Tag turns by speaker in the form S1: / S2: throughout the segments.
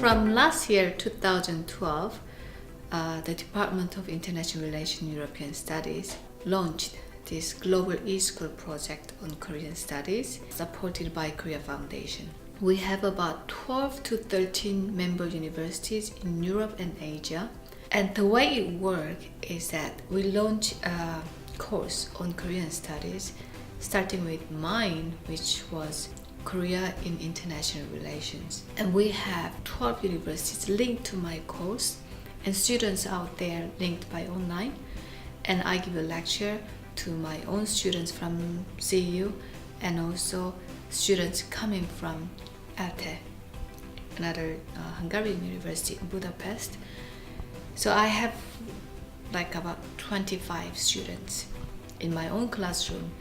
S1: From last year, 2012, the Department of International Relations and European Studies launched this Global E-School project on Korean studies, supported by Korea Foundation. We have about 12 to 13 member universities in Europe and Asia. And the way it works is that we launch a course on Korean studies, starting with mine, which was Korea in International Relations. And we have 12 universities linked to my course and students out there linked by online. And I give a lecture to my own students from CEU and also students coming from ELTE, another Hungarian university in Budapest. So I have like about 25 students in my own classroom,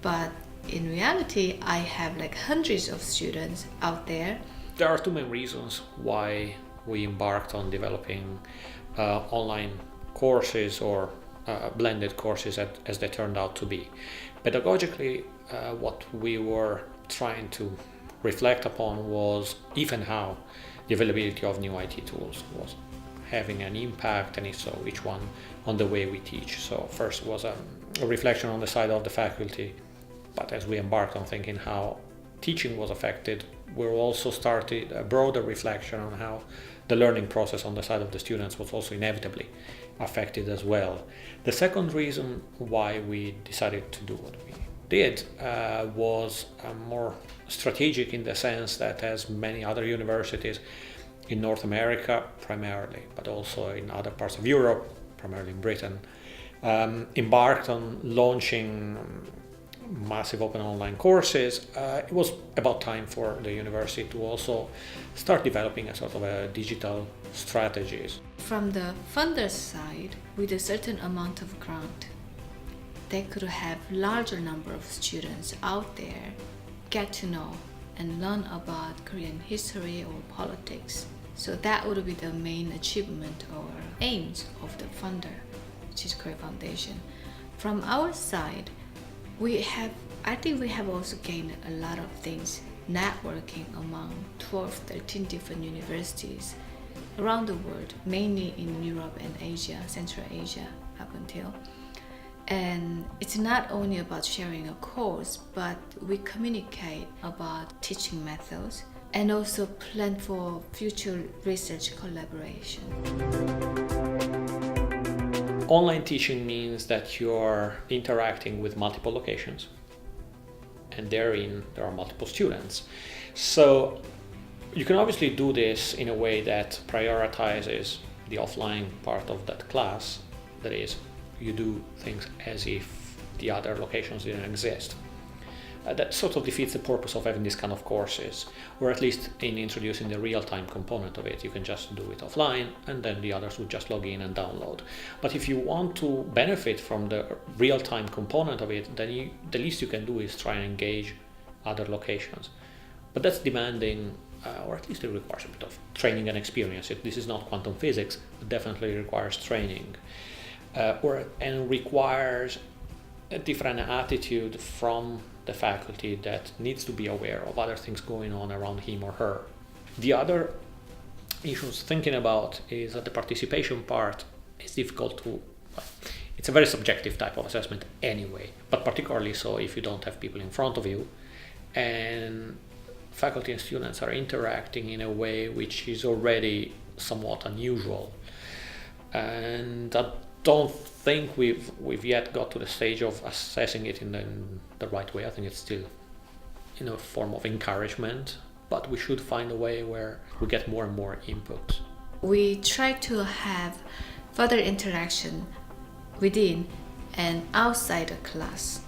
S1: but in reality I have like hundreds of students out there.
S2: There are two main reasons why we embarked on developing online courses or blended courses as they turned out to be. Pedagogically, what we were trying to reflect upon was if and how the availability of new IT tools was having an impact, and if so, which one, on the way we teach. So first was a reflection on the side of the faculty, but as we embarked on thinking how teaching was affected, we also started a broader reflection on how the learning process on the side of the students was also inevitably affected as well. The second reason why we decided to do what we did was more strategic, in the sense that, as many other universities in North America primarily, but also in other parts of Europe, primarily in Britain, embarked on launching massive open online courses, it was about time for the university to also start developing a sort of a digital strategies.
S1: From the funder's side, with a certain amount of grant, they could have larger number of students out there get to know and learn about Korean history or politics. So that would be the main achievement or aims of the funder, which is Korea Foundation. From our side, I think we have also gained a lot of things, networking among 12, 13 different universities around the world, mainly in Europe and Asia, Central Asia up until. And it's not only about sharing a course, but we communicate about teaching methods and also plan for future research collaboration.
S2: Online teaching means that you're interacting with multiple locations, and therein there are multiple students. So you can obviously do this in a way that prioritizes the offline part of that class. That is, you do things as if the other locations didn't exist. That sort of defeats the purpose of having this kind of courses, or at least in introducing the real-time component of it. You can just do it offline, and then the others would just log in and download. But if you want to benefit from the real-time component of it, then the least you can do is try and engage other locations. But that's demanding, or at least it requires a bit of training and experience. This is not quantum physics, but definitely requires training, and requires a different attitude from the faculty that needs to be aware of other things going on around him or her. The other issues thinking about is that the participation part is difficult to, it's a very subjective type of assessment anyway, but particularly so if you don't have people in front of you, and faculty and students are interacting in a way which is already somewhat unusual. And I don't think we've yet got to the stage of assessing it in the right way. I think it's still in a form of encouragement, but we should find a way where we get more and more input.
S1: We try to have further interaction within and outside the class,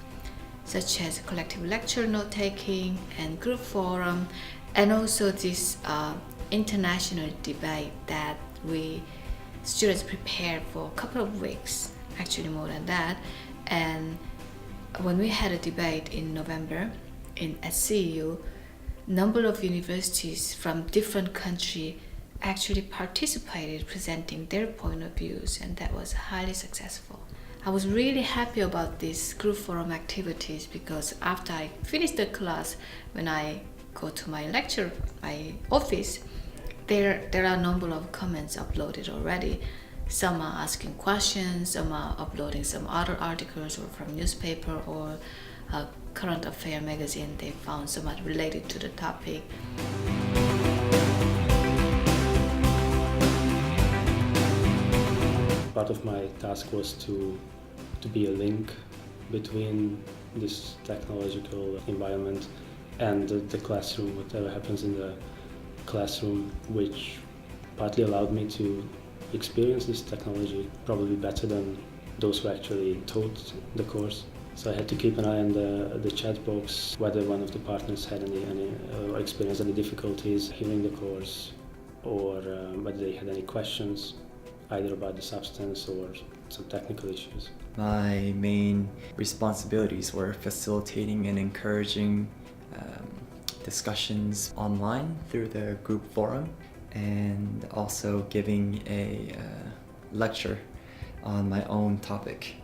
S1: such as collective lecture note-taking and group forum, and also this international debate that students prepare for a couple of weeks, actually more than that. And when we had a debate in November at CEU, number of universities from different countries actually participated, presenting their point of views, and that was highly successful. I was really happy about these group forum activities, because after I finished the class, when I go to my office, There are a number of comments uploaded already. Some are asking questions, some are uploading some other articles or from newspaper or current affair magazine they found somewhat related to the topic.
S3: Part of my task was to be a link between this technological environment and the classroom, whatever happens in the classroom, which partly allowed me to experience this technology probably better than those who actually taught the course. So I had to keep an eye on the chat box, whether one of the partners had any experienced any difficulties hearing the course, or whether they had any questions, either about the substance or some technical issues.
S4: My main responsibilities were facilitating and encouraging discussions online through the group forum, and also giving a lecture on my own topic,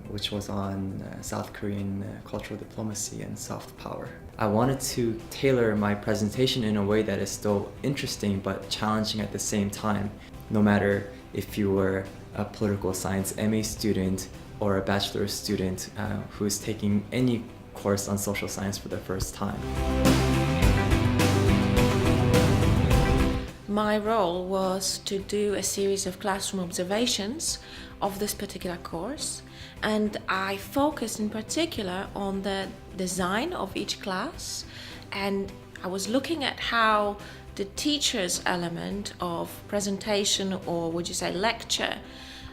S4: which was on South Korean cultural diplomacy and soft power. I wanted to tailor my presentation in a way that is still interesting but challenging at the same time, no matter if you were a political science MA student or a bachelor's student who is taking any course on social science for the first time.
S5: My role was to do a series of classroom observations of this particular course, and I focused in particular on the design of each class, and I was looking at how the teacher's element of presentation, or would you say lecture,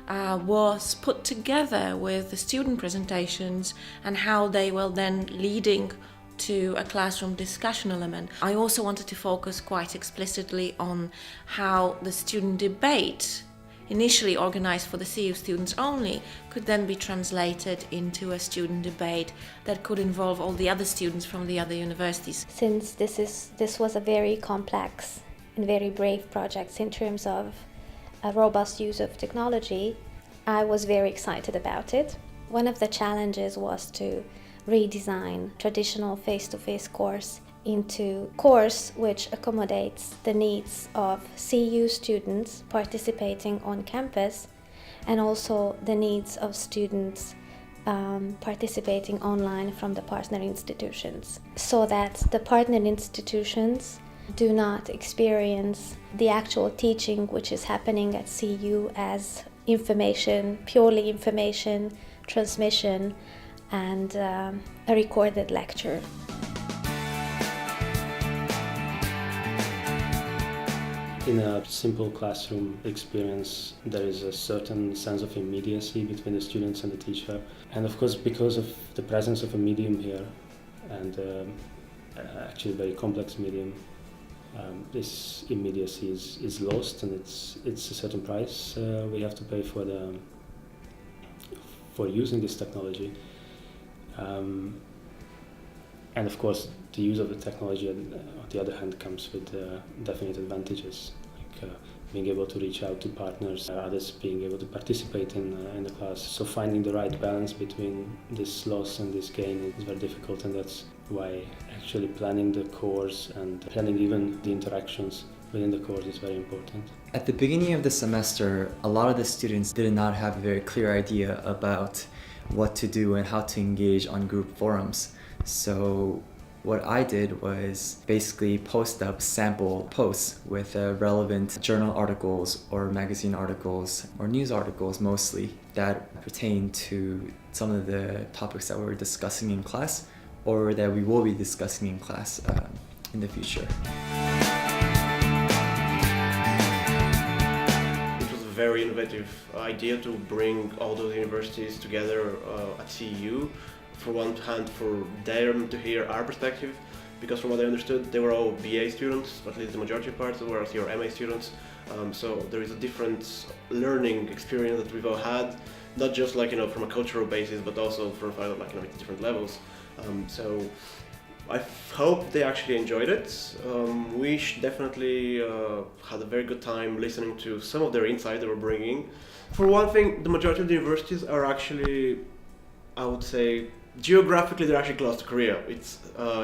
S5: was put together with the student presentations and how they were then leading to a classroom discussion element. I also wanted to focus quite explicitly on how the student debate, initially organized for the CEU students only, could then be translated into a student debate that could involve all the other students from the other universities.
S6: Since this was a very complex and very brave project in terms of a robust use of technology, I was very excited about it. One of the challenges was to redesign traditional face-to-face course into course which accommodates the needs of CEU students participating on campus and also the needs of students participating online from the partner institutions, so that the partner institutions do not experience the actual teaching which is happening at CEU as purely information transmission and a recorded lecture.
S3: In a simple classroom experience, there is a certain sense of immediacy between the students and the teacher. And of course, because of the presence of a medium here, and actually a very complex medium, this immediacy is lost, and it's a certain price we have to pay for using this technology. And of course, the use of the technology, on the other hand, comes with definite advantages, like being able to reach out to partners, others being able to participate in the class. So finding the right balance between this loss and this gain is very difficult, and that's why actually planning the course and planning even the interactions within the course is very important.
S4: At the beginning of the semester, a lot of the students did not have a very clear idea about what to do and how to engage on group forums. So what I did was basically post up sample posts with relevant journal articles or magazine articles or news articles mostly that pertain to some of the topics that we were discussing in class or that we will be discussing in class in the future.
S7: It was a very innovative idea to bring all those universities together at CEU. For one hand, for them to hear our perspective, because from what I understood, they were all BA students, at least the majority part, whereas you're MA students. So there is a different learning experience that we've all had, not just from a cultural basis, but also from at different levels. So I hope they actually enjoyed it. We definitely had a very good time listening to some of their insights they were bringing. For one thing, the majority of the universities are actually, I would say, geographically they're actually close to Korea. It's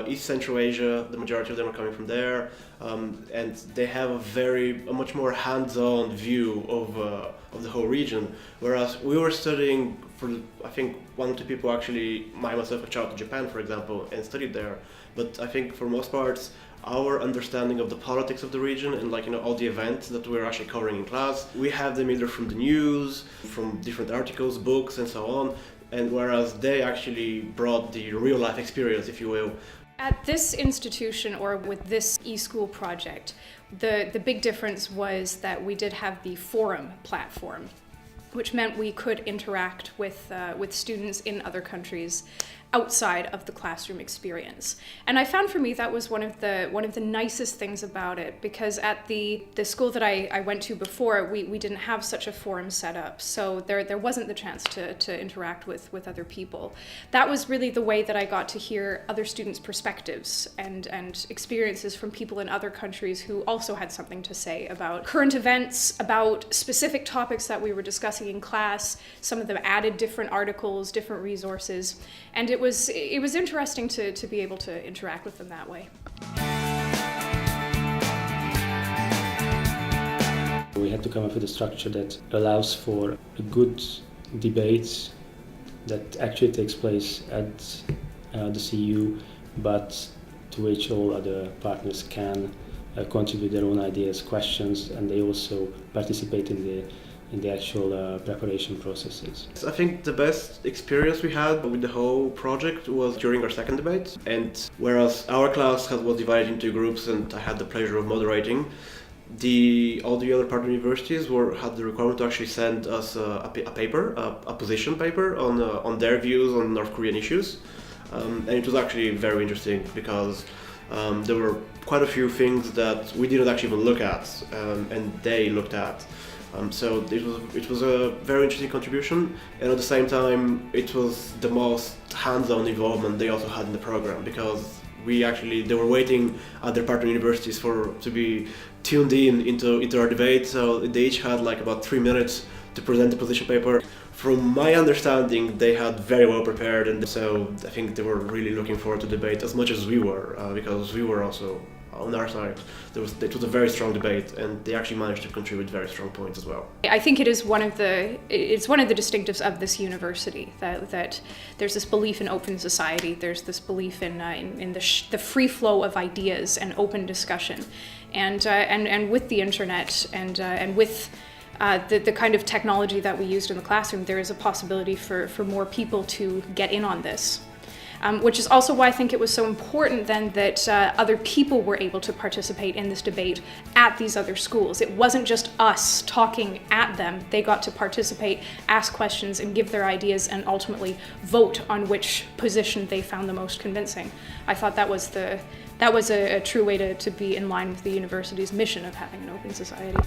S7: East Central Asia, the majority of them are coming from there, and they have a much more hands-on view of the whole region, whereas we were studying for, I think, one or two people actually, myself, have traveled to Japan, for example, and studied there, but I think for most parts, our understanding of the politics of the region and all the events that we're actually covering in class, we have them either from the news, from different articles, books, and so on, and whereas they actually brought the real life experience, if you will.
S8: At this institution, or with this eSchool project, the big difference was that we did have the forum platform, which meant we could interact with students in other countries outside of the classroom experience. And I found for me that was one of the nicest things about it, because at the school that I went to before, we didn't have such a forum set up, so there wasn't the chance to interact with other people. That was really the way that I got to hear other students' perspectives and experiences from people in other countries who also had something to say about current events, about specific topics that we were discussing in class. Some of them added different articles, different resources, and it was interesting to be able to interact with them that way.
S3: We had to come up with a structure that allows for a good debate that actually takes place at the CEU, but to which all other partners can contribute their own ideas, questions, and they also participate in the actual preparation processes.
S7: I think the best experience we had with the whole project was during our second debate, and whereas our class was divided into groups and I had the pleasure of moderating, all the other partner universities had the requirement to actually send us a paper, a position paper on their views on North Korean issues, and it was actually very interesting because there were quite a few things that we didn't actually even look at, and they looked at. So it was a very interesting contribution, and at the same time it was the most hands-on involvement they also had in the program, because they were waiting at their partner universities to be tuned into our debate, so they each had about 3 minutes to present the position paper. From my understanding, they had very well prepared, and so I think they were really looking forward to debate as much as we were, because we were also on our side. It was a very strong debate, and they actually managed to contribute very strong points as well.
S8: I think it is one of the distinctives of this university that there's this belief in open society. There's this belief in the free flow of ideas and open discussion, and with the internet and with the kind of technology that we used in the classroom, there is a possibility for more people to get in on this. Which is also why I think it was so important then that other people were able to participate in this debate at these other schools. It wasn't just us talking at them. They got to participate, ask questions, and give their ideas, and ultimately vote on which position they found the most convincing. I thought that was a true way to be in line with the university's mission of having an open society.